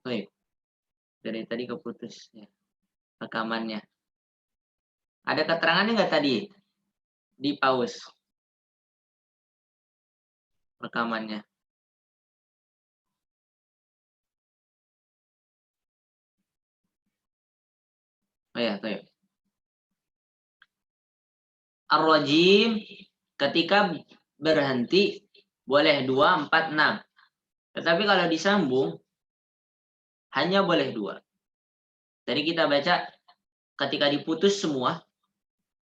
Baik, dari tadi keputus ya, rekamannya. Ada keterangannya nggak tadi di pause rekamannya? Oh ya, baik. Ar-rajim ketika berhenti boleh 2, 4, 6. Tetapi kalau disambung hanya boleh 2. Tadi kita baca ketika diputus semua,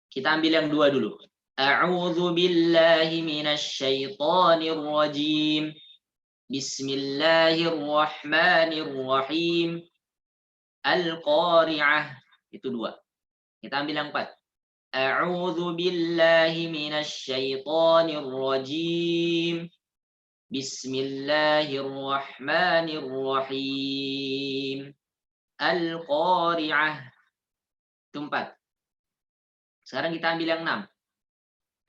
kita ambil yang 2 dulu. A'udzu billahi minasyaitonir rajim. Bismillahirrahmanirrahim. Al-Qari'ah. Itu 2. Kita ambil yang 4. A'udzu billahi minasyaitonir rajim. Bismillahirrahmanirrahim. Al-Qari'ah. Itu 4. Sekarang kita ambil yang 6.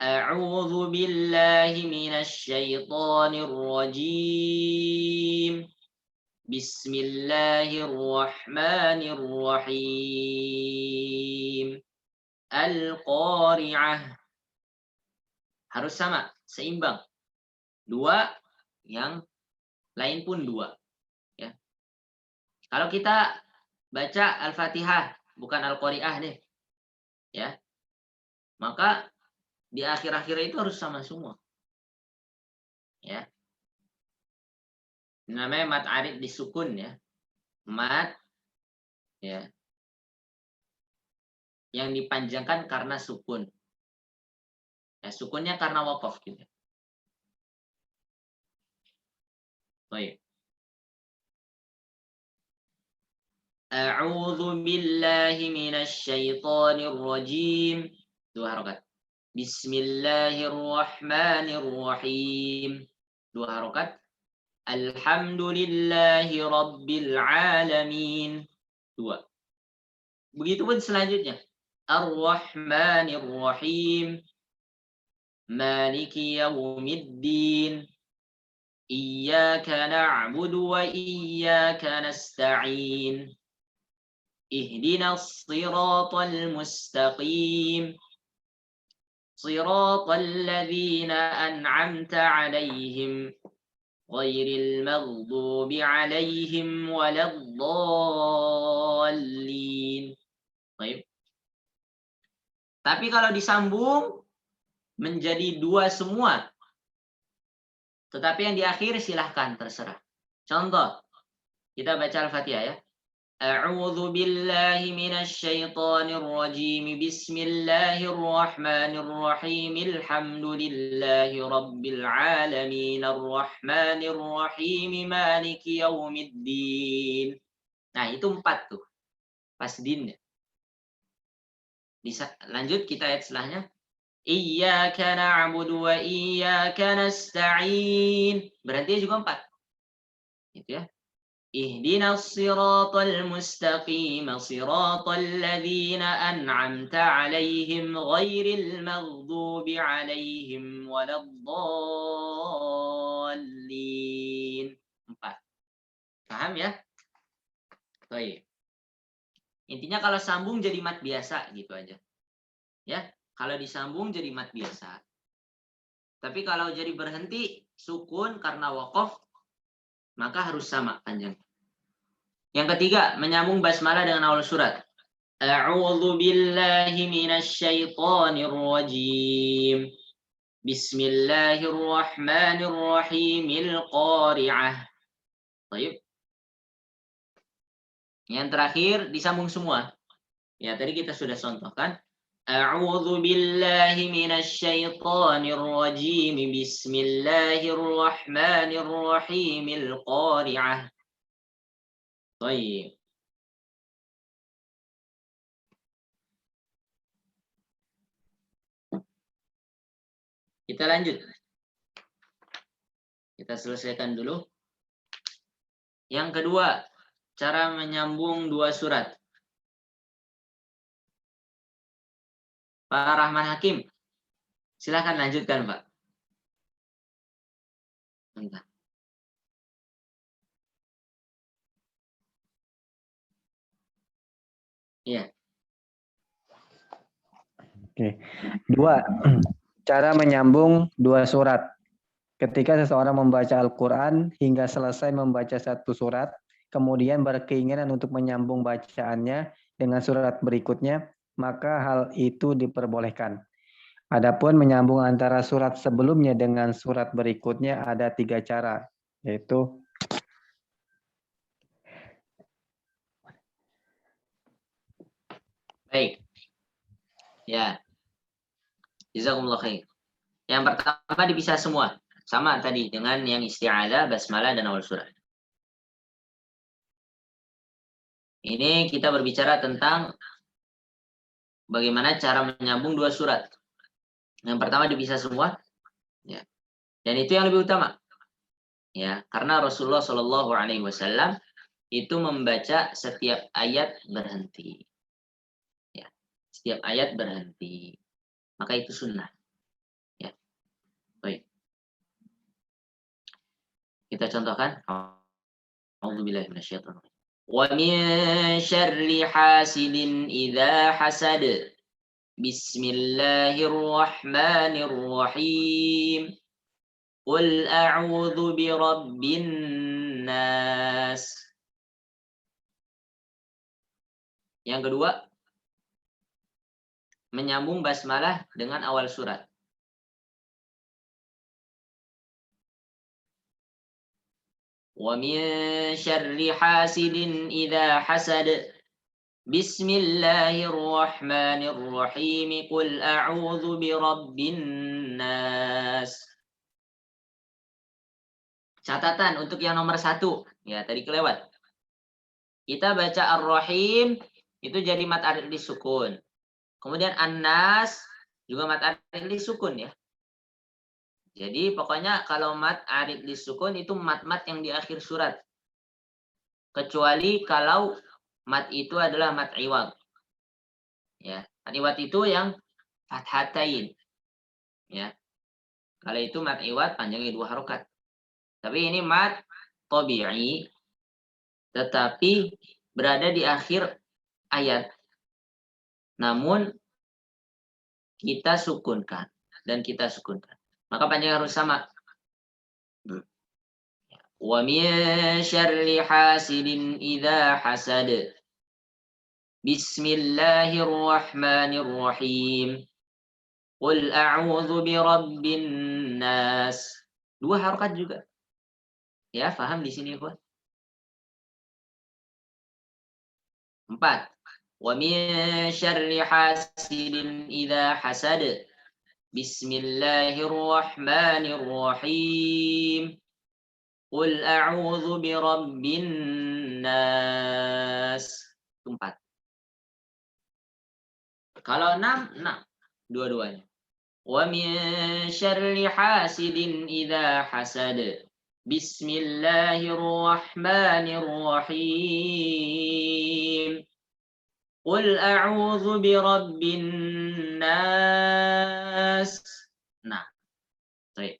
A'udzu billahi minasyaitonir rajim. Bismillahirrahmanirrahim. Al-Qari'ah. Harus sama, seimbang. 2, yang lain pun 2. Ya. Kalau kita baca Al-Fatihah, bukan Al-Qari'ah deh. Ya. Maka di akhir-akhir itu harus sama semua. Ya. Namanya mat arid disukun ya. Mat ya. Yang dipanjangkan karena sukun. Ya, sukunnya karena waqaf gitu. Baik. A'udzu billahi minasyaitonir rajim. 2 harokat. Bismillahirrahmanirrahim. 2 harokat. Alhamdulillahi rabbil alamin. 2. Begitupun selanjutnya. Ar-Rahmanir-Rahim. Maliki yaumiddin. Iyyaka na'budu wa iyyaka nasta'in. Ihdinas siratal mustaqim. Siratal ladzina an'amta 'alaihim ghairil maghdubi 'alaihim waladdallin. Baik. Tapi kalau disambung menjadi 2 semua. Tetapi yang di akhir silahkan terserah. Contoh, kita baca Al-Fatihah ya. A'udzu billahi minasyaitonir rajim. Bismillahirrahmanirrahim. Alhamdulillahi rabbil alamin. Arrahmanir rahim. Maliki yaumiddin. Nah, itu 4 tuh. Pas din ya. Lanjut kita ayat setelahnya. Iyyaka na'budu wa iyyaka nasta'in. Berarti juga 4. Gitu ya. Ihdinas siratal mustaqim, siratal ladzina an'amta 'alaihim ghairil maghdubi 'alaihim waladdallin. 4. Paham ya? Baik. Intinya kalau sambung jadi mat biasa gitu aja. Ya. Kalau disambung jadi mat biasa. Tapi kalau jadi berhenti sukun karena waqaf, maka harus sama panjang. Yang ketiga, menyambung basmalah dengan awal surat. A'udzu billahi minasyaitonir rajim. Bismillahirrahmanirrahim. Al-Qari'ah. Baik. Yang terakhir disambung semua. Ya, tadi kita sudah contohkan. A'udzu billahi minasyaitonir rajim. Bismillahirrahmanirrahim. Al-Qari'ah. Baik. Kita lanjut. Kita selesaikan dulu. Yang kedua, cara menyambung 2 surat. Pak Rahman Hakim, silahkan lanjutkan, Pak. Bentar. Iya. Oke. 2. Cara menyambung 2 surat. Ketika seseorang membaca Al-Quran hingga selesai membaca satu surat, kemudian berkeinginan untuk menyambung bacaannya dengan surat berikutnya, maka hal itu diperbolehkan. Adapun menyambung antara surat sebelumnya dengan surat berikutnya ada 3 cara, yaitu Baik. Ya. Jazakumullah khair. Yang pertama dipisah semua. Sama tadi dengan yang isti'adzah, basmalah, dan awal surat. Ini kita berbicara tentang bagaimana cara menyambung 2 surat. Yang pertama dipisah semua, ya. Dan itu yang lebih utama. Ya, karena Rasulullah Shallallahu alaihi wasallam itu membaca setiap ayat berhenti. Ya. Setiap ayat berhenti. Maka itu sunnah. Ya. Baik. Kita contohkan. A'udzubillahi minasyaitonir rajim. Wa min syarri hasidin idza hasad. Bismillahirrahmanirrahim. Qul a'udzu birabbin nas. Yang kedua, menyambung basmalah dengan awal surat. Wa min syarri hasidin idza hasad. Bismillahirrahmanirrahim. Qul a'udzu birabbin nas. Catatan untuk yang nomor 1. Ya, tadi kelewat. Kita baca Ar-Rahim, itu jadi mat arid disukun. Kemudian An-Nas, juga mat arid disukun ya. Jadi pokoknya kalau mat arid disukun itu mat-mat yang di akhir surat. Kecuali kalau mat itu adalah mat iwad. Ya, mat iwad itu yang fathatain. Ya. Kalau itu mat iwad panjangnya 2 harokat. Tapi ini mat tabi'i tetapi berada di akhir ayat. Namun kita sukunkan dan kita sukunkan. Maka panjang harus sama. Wa min syarri hasidin idza hasad. Bismillahirrahmanirrahim. Qul a'udzu birabbin nas. 2 harokat juga. Ya, paham di sini, Pak? 4. Wa min syarri hasidin idza hasad. Bismillahirrahmanirrahim. Qul a'udzu birabbin nas. 4. Kalau 6, 6 dua-duanya. Wa min syarri hasidin idza hasad. Bismillahirrahmanirrahim. Qul a'udzu birabbin nas. Nah, baik.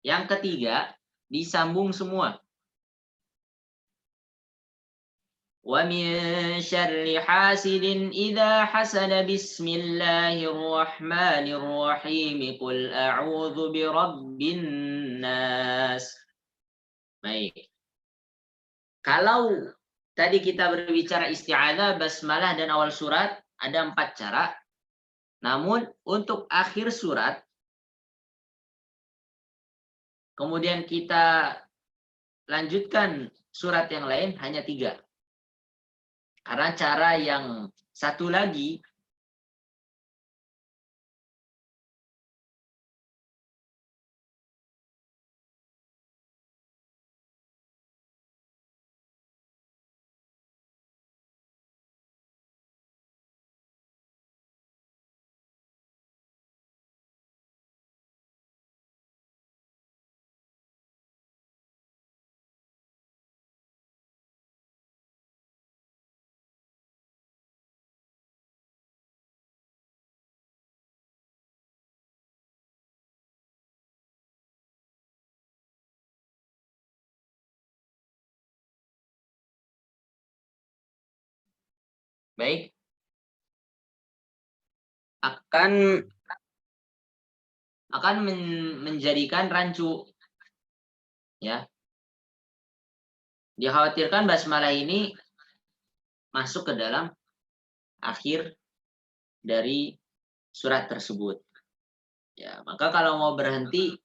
Yang ketiga, disambung semua. Wa min syarri hasidin idza hasada. Bismillahirrahmanirrahim. Qul a'udzu birabbin nas. Baik. Kalau tadi kita berbicara isti'adzah, basmalah, dan awal surat, ada 4 cara. Namun untuk akhir surat, kemudian kita lanjutkan surat yang lain hanya 3. Karena cara yang satu lagi, baik, akan menjadikan rancu, ya. Dikhawatirkan basmalah ini masuk ke dalam akhir dari surat tersebut. Ya, maka kalau mau berhenti,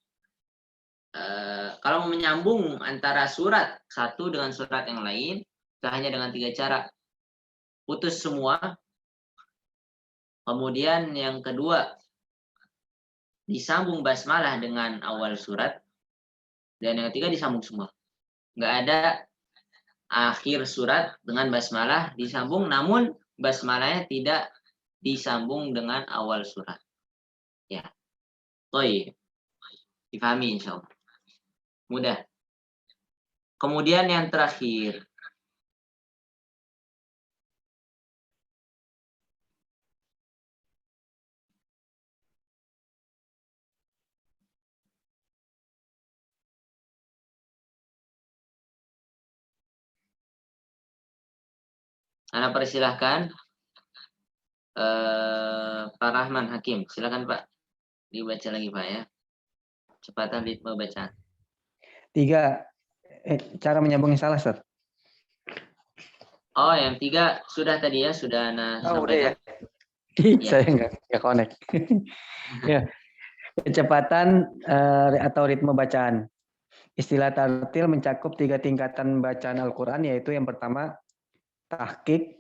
kalau mau menyambung antara surat satu dengan surat yang lain, hanya dengan 3 cara. Putus semua. Kemudian yang kedua, disambung basmalah dengan awal surat. Dan yang ketiga disambung semua. Nggak ada akhir surat dengan basmalah disambung, namun basmalahnya tidak disambung dengan awal surat. Ya, toy, difahami insya Allah. Mudah. Kemudian yang terakhir, Anda persilahkan Pak Rahman Hakim. Silakan Pak, dibaca lagi Pak ya. Cepatan ritme bacaan. 3, cara menyambung yang salah, Ustaz. Oh, yang 3 sudah tadi ya, sudah Anda Oh, udah ya. sampaikan. Ya. Saya nggak connect. Ya, kecepatan atau ritme bacaan. Istilah tartil mencakup 3 tingkatan bacaan Al-Quran, yaitu yang pertama tahqiq,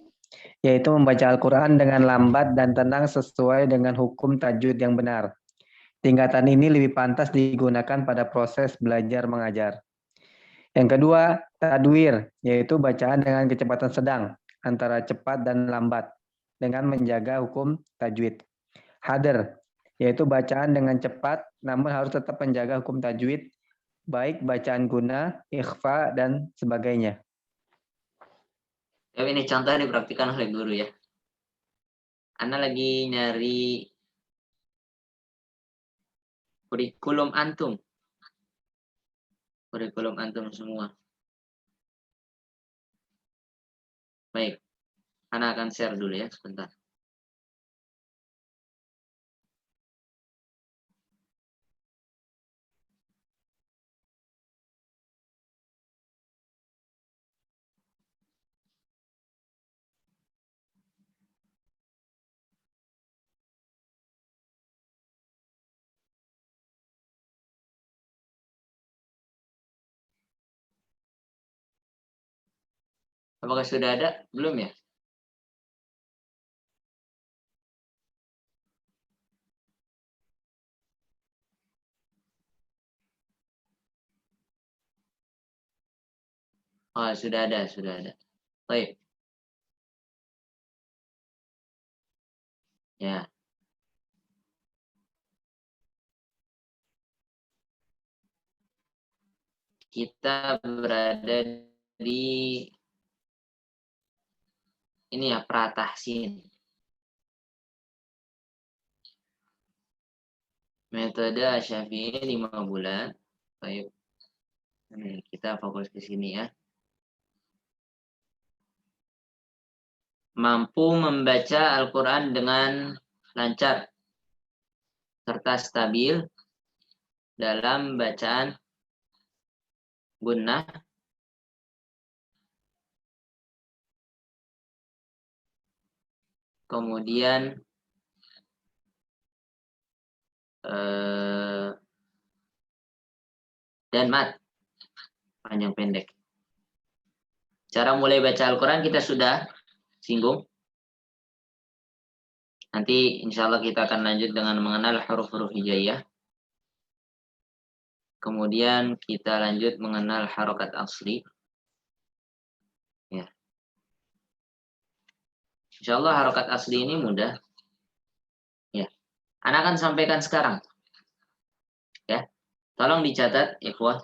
yaitu membaca Al-Quran dengan lambat dan tenang sesuai dengan hukum tajwid yang benar. Tingkatan ini lebih pantas digunakan pada proses belajar mengajar. Yang kedua, tadwir, yaitu bacaan dengan kecepatan sedang, antara cepat dan lambat, dengan menjaga hukum tajwid. Hadr, yaitu bacaan dengan cepat, namun harus tetap menjaga hukum tajwid, baik bacaan guna, ikhfa, dan sebagainya. Ya, ini contoh dipraktikkan oleh guru ya. Anda lagi nyari kurikulum antum. Kurikulum antum semua. Baik, Anda akan share dulu ya sebentar. Apakah sudah ada? Belum ya? Oh, sudah ada, sudah ada. Baik. Ya. Kita berada di ini ya, pratahsin. Metode Asy-Syafi'i 5 bulan. Baik. Kita fokus ke sini ya. Mampu membaca Al-Quran dengan lancar serta stabil dalam bacaan gunnah, kemudian dan mat, panjang pendek. Cara mulai baca Al-Quran kita sudah singgung. Nanti insya Allah kita akan lanjut dengan mengenal huruf-huruf hijaiyah. Kemudian kita lanjut mengenal harokat asli. Ya. Insya Allah harokat asli ini mudah. Ya. Ana akan sampaikan sekarang. Ya. Tolong dicatat, ikhwah.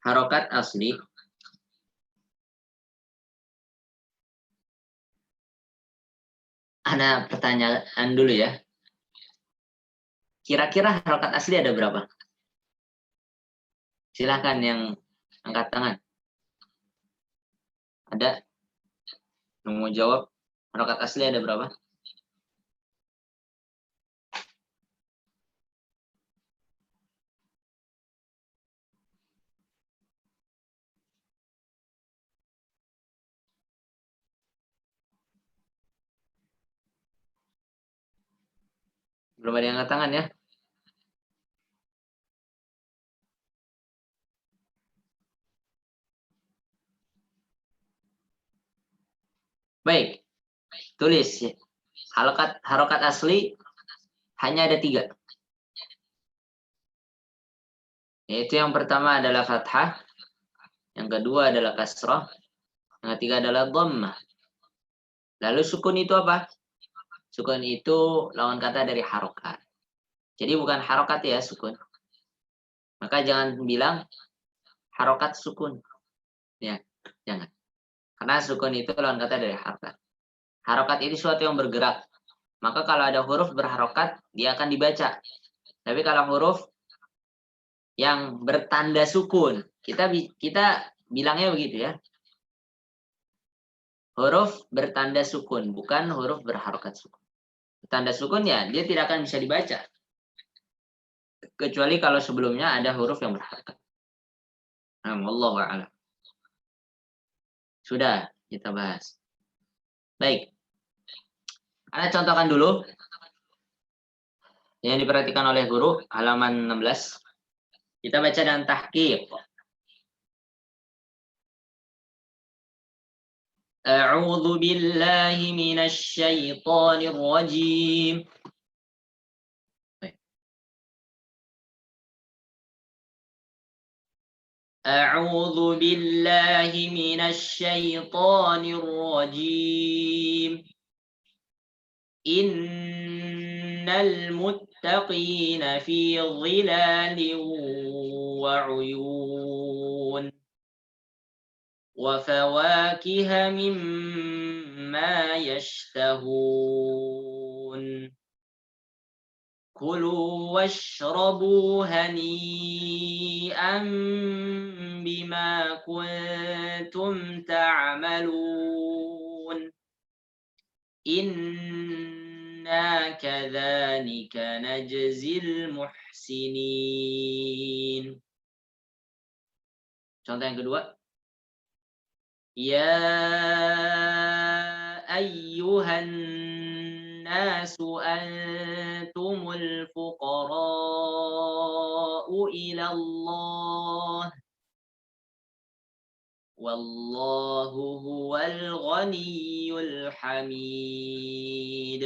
Harokat asli. Ana pertanyaan dulu ya. Kira-kira harokat asli ada berapa? Silahkan yang angkat tangan. Ada? Yang mau jawab, harokat asli ada berapa? Belum ada yang angkat tangan ya? Baik, tulis ya. Harokat asli hanya ada 3. Yaitu yang pertama adalah fathah, yang kedua adalah kasrah, yang ketiga adalah dhammah. Lalu sukun itu apa? Sukun itu lawan kata dari harokat. Jadi bukan harokat ya sukun. Maka jangan bilang harokat sukun. Ya, jangan. Karena sukun itu lawan kata dari harokat. Harokat itu sesuatu yang bergerak. Maka kalau ada huruf berharokat, dia akan dibaca. Tapi kalau huruf yang bertanda sukun, kita bilangnya begitu ya. Huruf bertanda sukun, bukan huruf berharokat sukun. Tanda sukun ya, dia tidak akan bisa dibaca. Kecuali kalau sebelumnya ada huruf yang berharokat. Wallahu a'lam. Sudah kita bahas. Baik. Anda contohkan dulu yang diperhatikan oleh guru, halaman 16. Kita baca dan tahqiq. A'udzu billahi minasy syaithanir rajim. أعوذ بالله من الشيطان الرجيم إن المتقين في ظلال وعيون وفواكه مما يشتهون كلوا واشربوا هنيئا بما كنتم تعملون إنا كذلك نجزي المحسنين. Contoh yang kedua. Ya ayyuhan الناس أنتم الفقراء إلى الله والله هو الغني الحميد.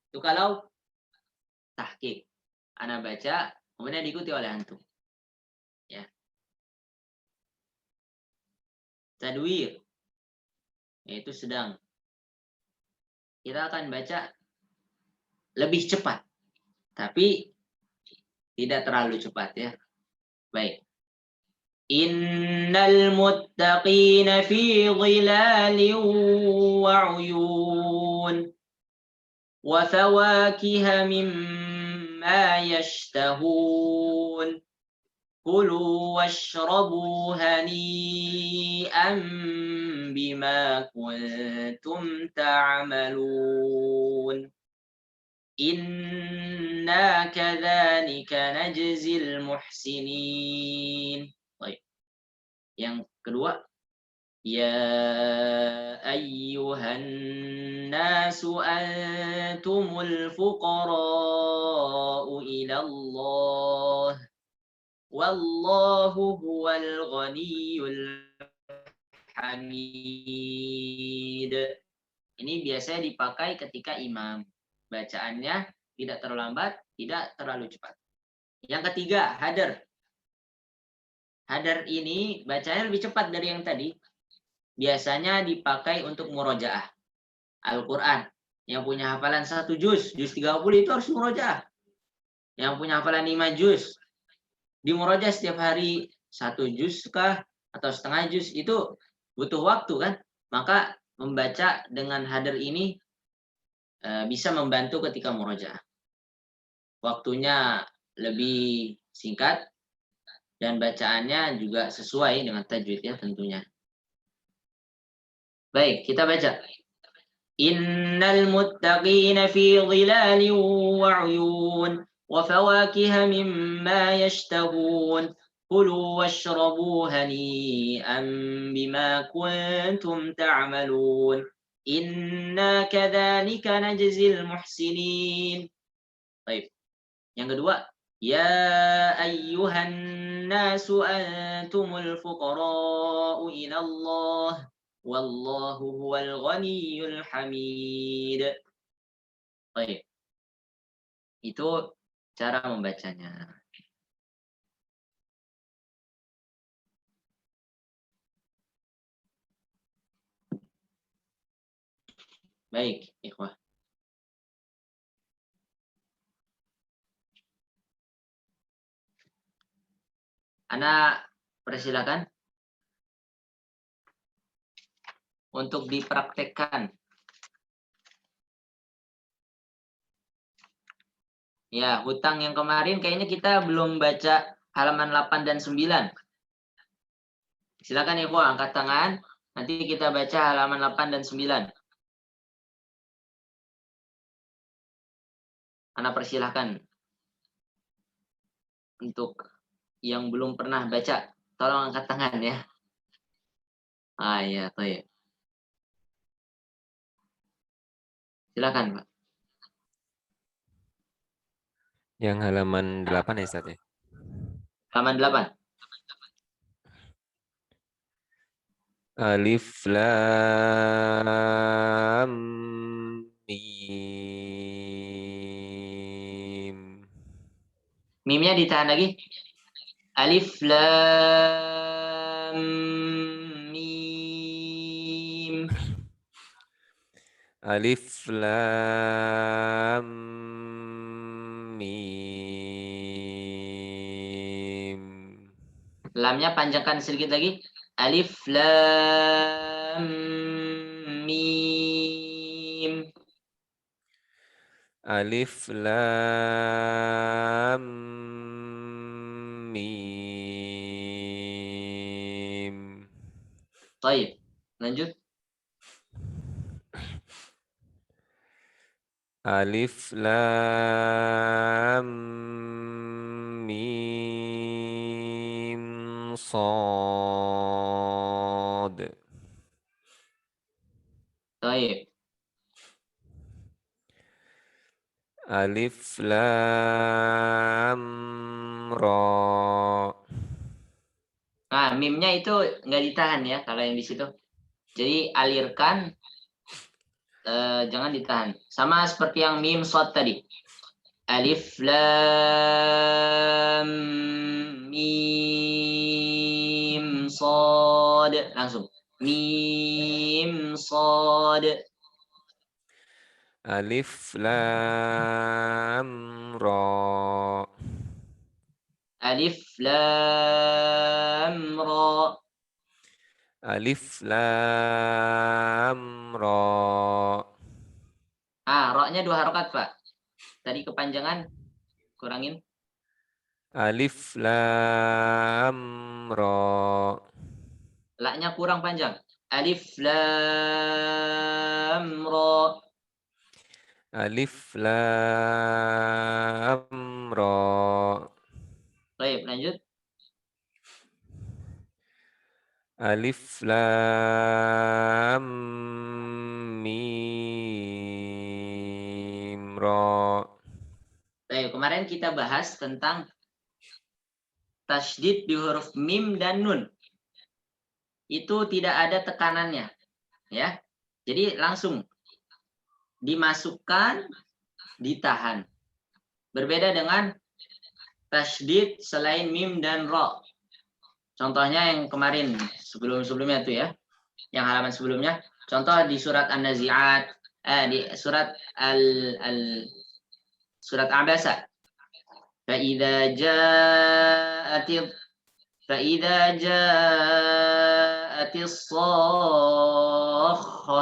Itu kalau tahqiq. Ana baca, kemudian diikuti oleh antum. Ya. Tadwir, yaitu sedang. Kita akan baca lebih cepat, tapi tidak terlalu cepat ya. Baik. Innal muttaqina fi dhilalin wa 'uyun wa fawakiha mimma yashtahun. Kulu washrabu hani'an bima kuntum ta'malun. Inna kadzalika najzil muhsinin. Baik. Yang kedua, ya ayyuhan nasu antumul fuqara'u ila Allah. Wallahu huwal ghaniyul hamid. Ini biasanya dipakai ketika imam. Bacaannya tidak terlalu lambat, tidak terlalu cepat. Yang ketiga, hadar. Hadar ini bacanya lebih cepat dari yang tadi. Biasanya dipakai untuk murojaah Al-Quran. Yang punya hafalan 1 juz 30 itu harus murojaah. Yang punya hafalan 5 juz, di murojaah setiap hari 1 juz kah atau setengah juz, itu butuh waktu kan. Maka membaca dengan hadar ini bisa membantu ketika murojaah. Waktunya lebih singkat dan bacaannya juga sesuai dengan tajwid ya tentunya. Baik, kita baca. Innal muttaqina fi dhilalin wa 'uyun wa fawakiha mimma yashtahun. Kulu washrabu hani'an bima kuntum ta'malun. Inna kadzalika najzil muhsinin. Baik. Yang kedua, ya ayyuhan nasu antumul fuqara'u ila Allah wallahu huwal ghaniyyul hamid. Baik. Itu cara membacanya. Baik, ikhwah. Ana persilakan untuk dipraktekkan. Ya, hutang yang kemarin kayaknya kita belum baca halaman 8 dan 9. Silakan ikhwah angkat tangan. Nanti kita baca halaman 8 dan 9. Ana persilahkan untuk yang belum pernah baca, tolong angkat tangan ya. Ah ya, baik. Silakan, Pak. Yang halaman 8 ya, Ustaz ya? Halaman 8. Alif lam mim. Mimnya ditahan lagi. Alif lam mim. Alif lam mim. Lamnya panjangkan sedikit lagi. Alif lam mim. Alif lam mim. Baik, lanjut. Alif lam mim sad. Baik. Alif lam ra. Nah, mimnya itu nggak ditahan ya kalau yang di situ. Jadi alirkan, jangan ditahan. Sama seperti yang mim shad tadi. Alif lam mim shad. Langsung. Mim shad. Alif lam ra. Alif lam ra. Alif lam ra. Ra-nya 2 harokat, Pak. Tadi kepanjangan kurangin. Alif lam ra. La-nya kurang panjang. Alif lam ra. Alif lam ra. Baik, lanjut. Alif lam mim ra. Baik, kemarin kita bahas tentang tasydid di huruf mim dan nun. Itu tidak ada tekanannya, ya. Jadi langsung dimasukkan, ditahan. Berbeda dengan tasydid selain mim dan ra. Contohnya yang kemarin sebelum-sebelumnya tuh ya. Yang halaman sebelumnya, contoh di surat An-Nazi'at, di surat surat Abasa. فإذا جاءت الصاخة.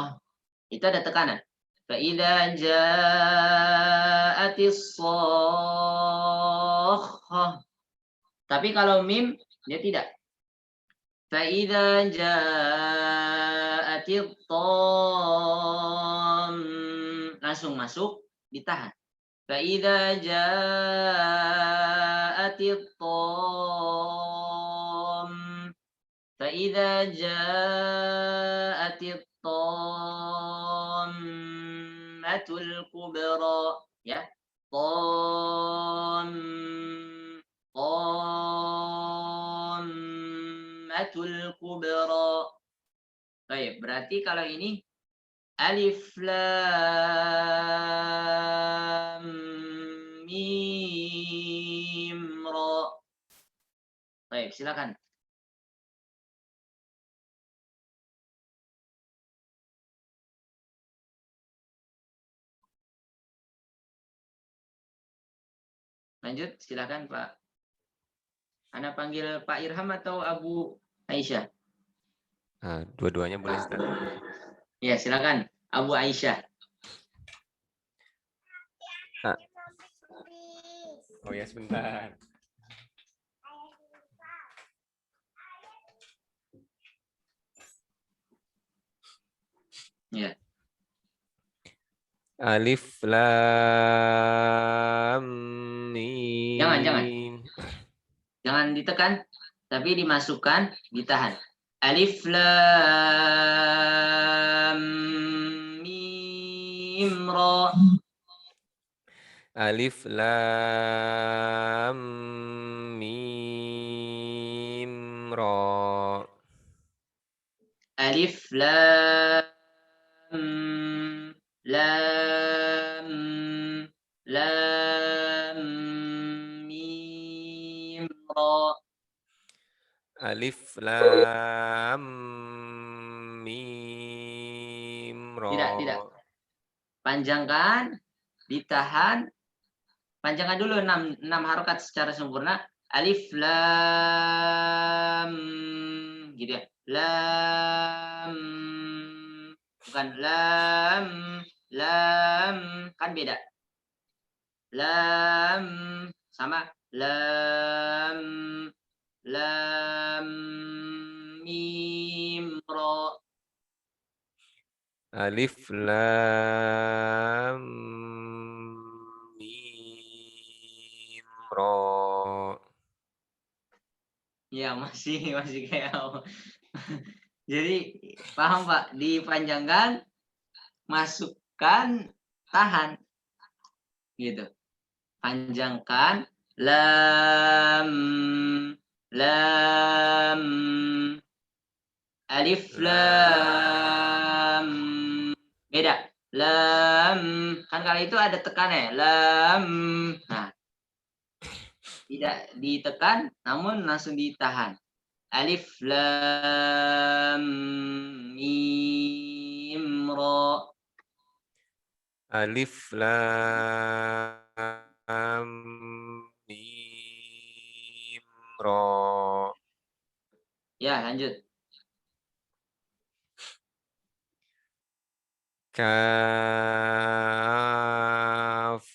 Itu ada tekanan. فإذا جاءت الصاخة. Tapi kalau mim dia tidak. فإذا جاءت الطام. Langsung masuk, ditahan. فإذا جاءت الطام. فإذا جاءت الطامة الكبرى. Ya. Dhammatul kubra. Baik, berarti kalau ini alif lam mim ra. Baik, silakan. Lanjut, silakan Pak. Anda panggil Pak Irham atau Abu Aisyah? Dua-duanya boleh, Ustaz. Ya, silakan Abu Aisyah. Oh ya, sebentar. Ya. Alif lam mim. Jangan ditekan, tapi dimasukkan, ditahan. Alif lam mim ra. Alif lam mim ra. Alif lam mim ra. Alif lam mim ra. Tidak. Panjangkan, ditahan. Panjangkan dulu 6 harokat secara sempurna. Alif lam gitu ya. Lam bukan lam kan beda. Lam sama lam mim ra. Alif lam mim ra. Ya, masih kayak jadi paham Pak, dipanjangkan, masukkan, tahan gitu. Panjangkan lam alif lam beda. Lam kan kalau itu ada tekan ya. Lam. Nah, tidak ditekan namun langsung ditahan. Alif lam mim ra. Alif lam mim ra. Ya, lanjut. Kaf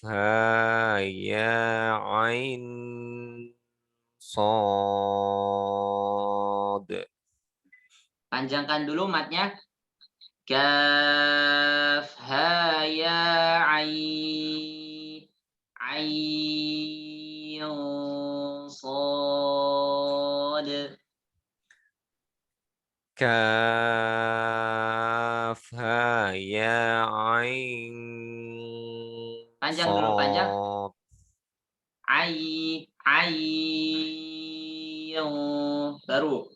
ha ya ain sad. Panjangkan dulu matnya. Kaf ha ya ain sad. Kaf ha ya ain Panjang dulu, panjang. sad. Baru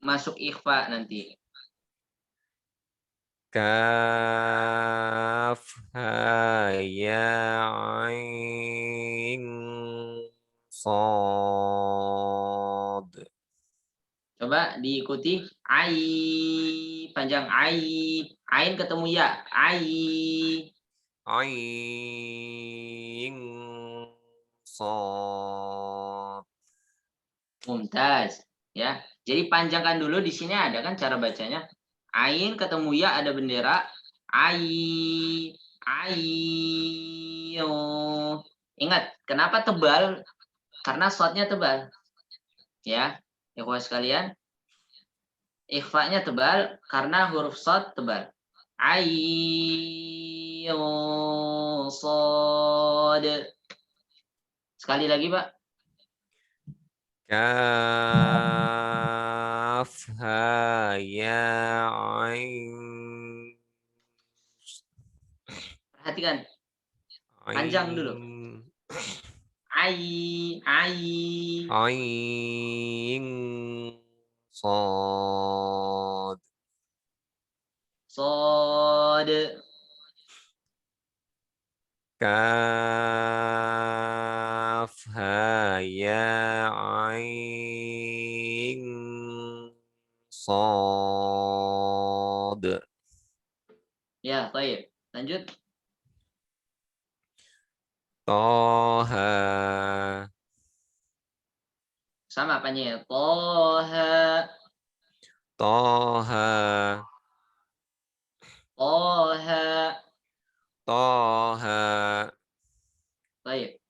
masuk ikhfa nanti. Kaf ha ya ain sad. Coba diikuti. Panjang ain ketemu ya. Ain sad. Mumtaz. Ya. Jadi panjangkan dulu, di sini ada kan cara bacanya. Ain ketemu ya, ada bendera. Ingat, kenapa tebal? Karena shotnya tebal. Ya, ikhwah sekalian. Ikhfa-nya tebal karena huruf shot tebal. Shod. Sekali lagi, Pak. Kaf ha ya ain. Perhatikan. Panjang dulu. Ai. Ain. Sod. Sod. Kaf. Ha. Ya. Ain. Sod. Ya, baik. Lanjut. Toha. Sama apanya ya? Toha. Toha. Toha. Toha. Baik.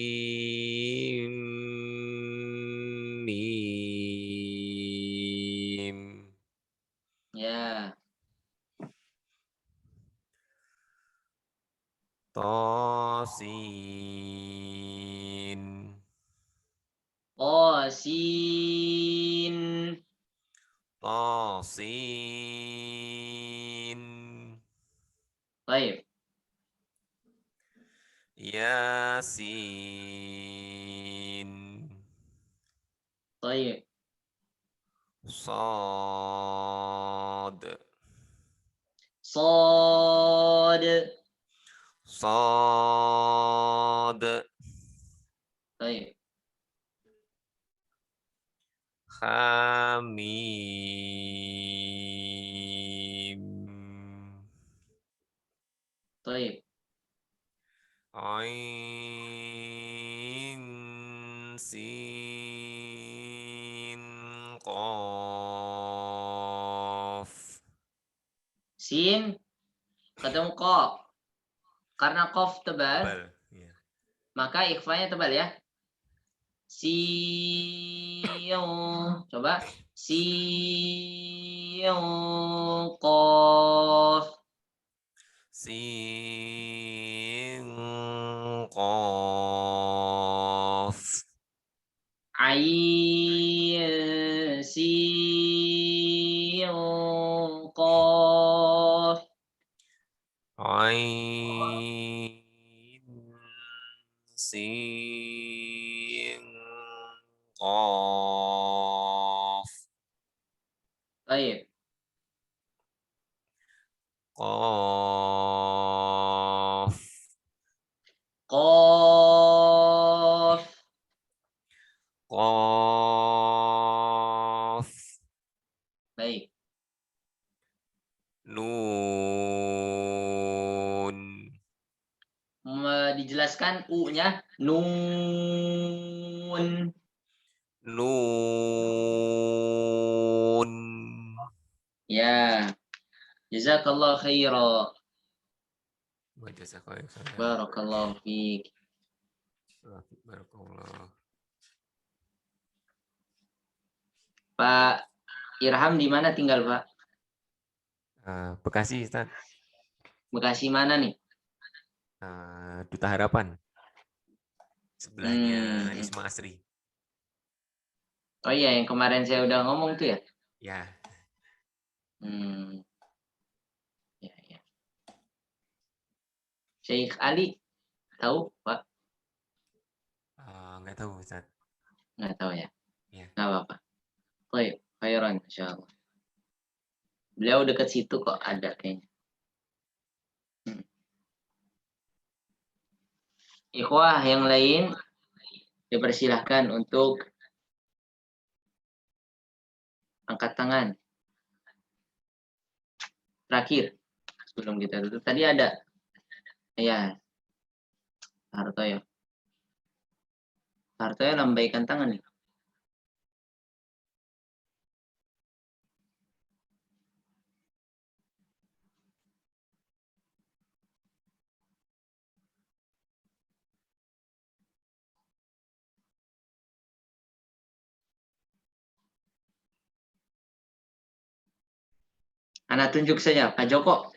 Tosim. Mim. Ya. Tosin. Tosin. Tosin. Baik. Yasin. Baik. Sod. Sod. Sod. Baik. Hamim. Baik. Ain. Sin. Qaf. Sin ketemu kof. Karena kof tebal, Tebal. Ya. maka ikhfanya tebal ya. Siung. Coba. Siung kof. Sin. Qaf. Ain. Siung kof. Ain. Sin. Qaf. Baik. Qaf. Kof. Qaf. Baik. Nun. Dijelaskan U-nya. Nun. Nun. Ya. Jazakallah khaira. Wajazakallahu khairan. Barakallahu fiik. Barakallah. Pak Irham di mana tinggal, Pak? Bekasi, Ustaz. Bekasi mana nih? Duta Harapan. Sebelahnya Hmm. Isma Asri. Oh iya, yang kemarin saya udah ngomong tuh ya? Ya. Hmm. Ya, ya. Syekh Ali, tahu, Pak? Nggak tahu, Ustaz. Nggak tahu ya? Ya. Nggak apa-apa. Baik, khairan, insyaallah. Beliau dekat situ kok, ada kayaknya. Ikhwah yang lain, dipersilahkan untuk angkat tangan. Terakhir, sebelum kita tutup. Tadi ada. Ya, Hartoyo. Hartoyo lambaikan tangan nih. Anak tunjuk saja, Pak Joko.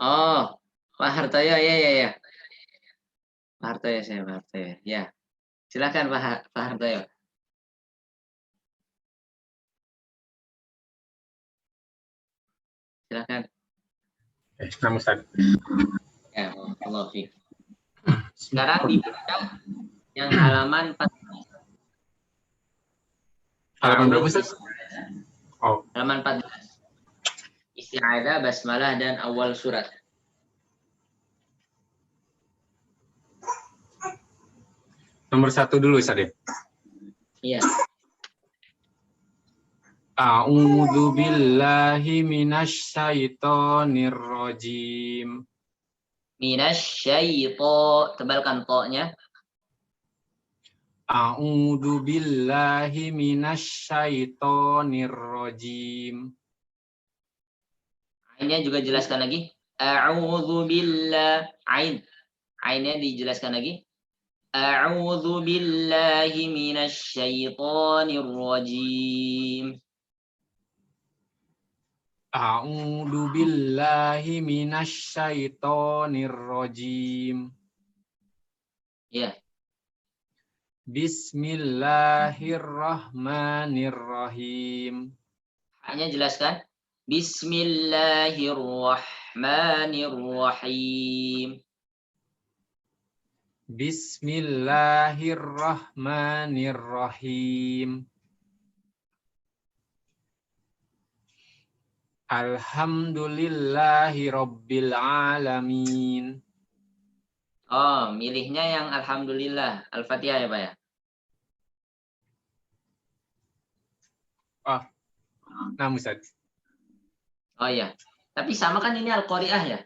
Oh, Pak Hartoyo, ya, ya, ya. Pak Hartoyo, saya Pak Hartoyo. Ya, silakan Pak Hartoyo. silakan. Nah, Ustaz. Ya, Allah fiik. Sekarang dibuka yang halaman 14. Halaman berapa, Ta'awudz, Ustaz? Oh, halaman 14. Isti'adzah, basmalah, dan awal surat. nomor 1 dulu, Ustaz ya. Iya. A'udzu billahi minasy syaithanir rajim. Minasyaito, tebalkan to-nya. A'udzu billahi minasy syaithanir rajim. Ainnya juga jelaskan lagi. A'udzu billah. Ainnya dijelaskan lagi. A'udzu billahi minasyaitonir rajim. A'udzu billahi minasy syaithanir rajim. Ya. Bismillahirrahmanirrahim. Hanya jelaskan. Bismillahirrahmanirrahim. Bismillahirrahmanirrahim. Alhamdulillahi rabbil alamin. Oh, milihnya yang alhamdulillah. Al-Fatihah ya, Pak ya? Nah, Ustaz. Oh iya. Tapi sama kan ini Al-Qari'ah ya?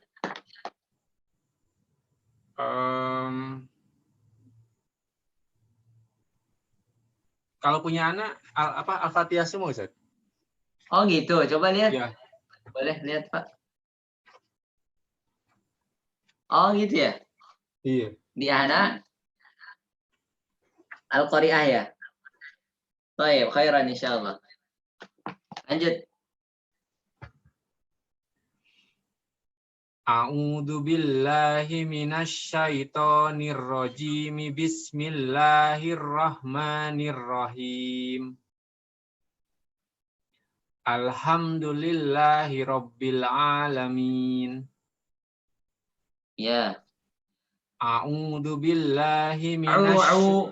Kalau punya anak Al-Fatihah semua, Ustaz? Oh gitu. Coba lihat. Iya. Boleh lihat, Pak. Oh gitu ya? Iya. Di anak Al-Qari'ah ya? Baik, khairan insyaallah. Lanjut. A'udzu billahi minasy syaithanir rajim. Bismillahirrahmanirrahim. Alhamdulillahi rabbil alamin. Ya. A'udzu billahi minasy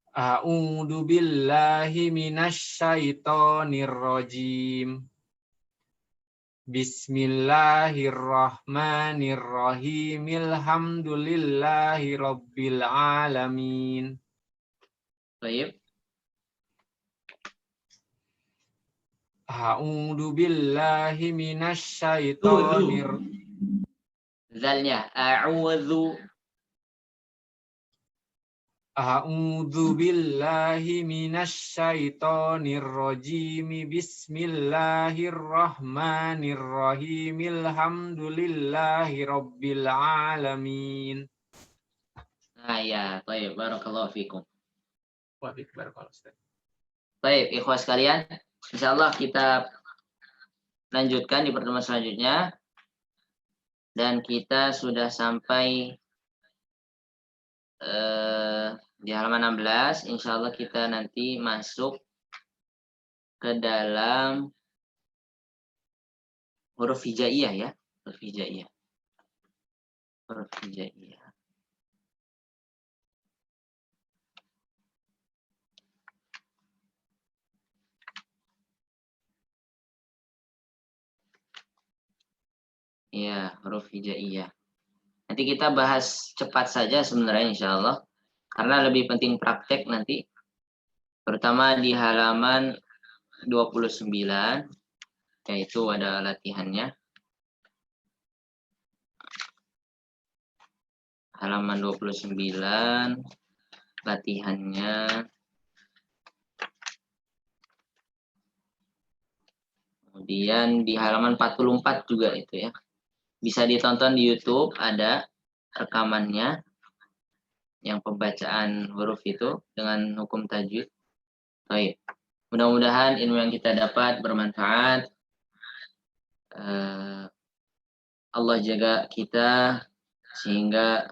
A'udzu billahi minasy syaithanir rajim. Bismillahirrahmanirrahim. Alhamdulillahi rabbil alamin. Baik. A'udzu billahi minasy syaithanir Zalnya a'udzu. A'udzu billahi minasy syaithanir rajim. Bismillahirrahmanirrahim. Alhamdulillahi rabbil alamin. Nah ya, baik. Barakallahu fikum. Barakallahu Ustaz. Baik, ikhwas sekalian. Insyaallah kita lanjutkan di pertemuan selanjutnya. Dan kita sudah sampai di halaman 16. Insyaallah kita nanti masuk ke dalam huruf hijaiyah ya. Huruf hijaiyah. Huruf hijaiyah. Ya, huruf hijaiyah. Nanti kita bahas cepat saja sebenarnya insyaallah. Karena lebih penting praktek nanti. Terutama di halaman 29. Yaitu ada latihannya. Halaman 29. Latihannya. Kemudian di halaman 44 juga itu ya. Bisa ditonton di YouTube, ada rekamannya yang pembacaan huruf itu dengan hukum tajwid. Baik. Mudah-mudahan ilmu yang kita dapat bermanfaat. Allah jaga kita sehingga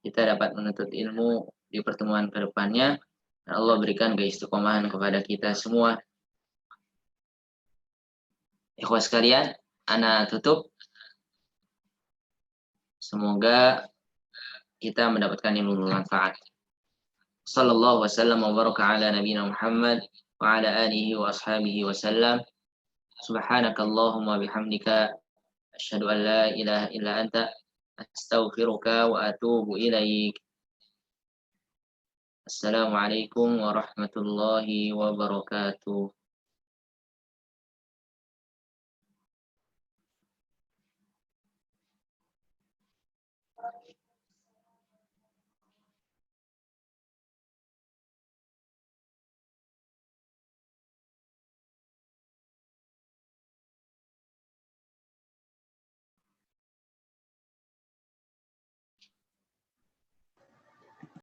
kita dapat menuntut ilmu di pertemuan ke depannya. Dan Allah berikan keistiqomahan kepada kita semua. Ikhwas sekalian, ana tutup. Semoga kita mendapatkan ilmu bermanfaat. Sallallahu wasallam wa baraka ala nabiyina Muhammad wa ala alihi wa ashabihi wasallam. Subhanakallahumma bihamdika asyhadu an la ilaha illa anta astaghfiruka wa atubu ilaik. Assalamualaikum warahmatullahi wabarakatuh.